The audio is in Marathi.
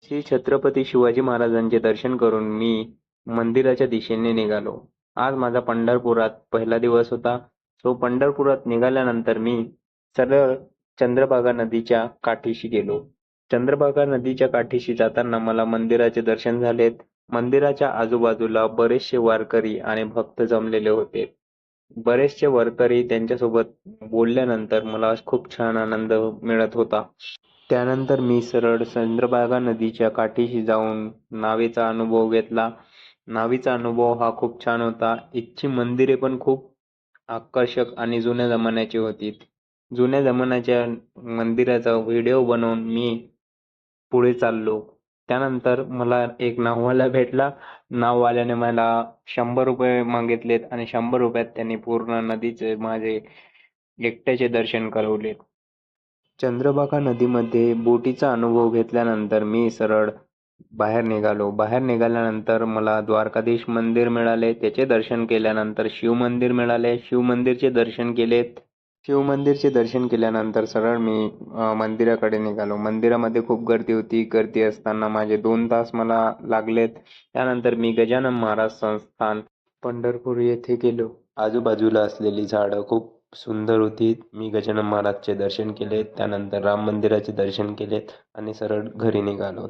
श्री छत्रपती शिवाजी महाराजांचे दर्शन करून मी मंदिराच्या दिशेने निघालो. आज माझा पंढरपुरात पहिला दिवस होता. पंढरपुरात निघाल्यानंतर मी सरळ चंद्रभागा नदीच्या काठीशी गेलो. चंद्रभागा नदीच्या काठीशी जाताना मला मंदिराचे दर्शन झालेत. मंदिराच्या आजूबाजूला बरेचसे वारकरी आणि भक्त जमलेले होते. बरेचसे वारकरी त्यांच्यासोबत बोलल्यानंतर मला खूप छान आनंद मिळत होता. त्यानंतर मी सरळ चंद्रभागा नदीच्या काठीशी जाऊन नावेचा अनुभव घेतला. नावेचा अनुभव हा खूप छान होता. इथची मंदिरे पण खूप आकर्षक आणि जुन्या जमान्याची होती. जुन्या जमान्याच्या मंदिराचा व्हिडिओ बनवून मी पुढे चाललो. त्यानंतर मला एक नाववाला भेटला. नाववाल्याने मला 100 रुपये मागितलेत आणि 100 रुपयात त्यांनी पूर्ण नदीचे माझे एकट्याचे दर्शन करवले. चंद्रभागा नदीमध्ये बोटीचा अनुभव घेतल्यानंतर मी सरळ बाहेर निघालो. बाहेर निघाल्यानंतर मला द्वारकाधीश मंदिर मिळाले. त्याचे दर्शन केल्यानंतर शिव मंदिर मिळाले. शिव मंदिरचे दर्शन केलेत. शिव मंदिरचे दर्शन केल्यानंतर सरळ मी मंदिराकडे निघालो. मंदिरामध्ये खूप गर्दी होती. गर्दी असताना माझे 2 तास मला लागलेत. त्यानंतर मी गजानन महाराज संस्थान पंढरपूर येथे गेलो. आजूबाजूला असलेली झाडं खूप सुंदर होती. मी गजानन महाराजचे दर्शन केले. त्यानंतर राम मंदिराचे दर्शन केलेत आणि सरळ घरी निघालो.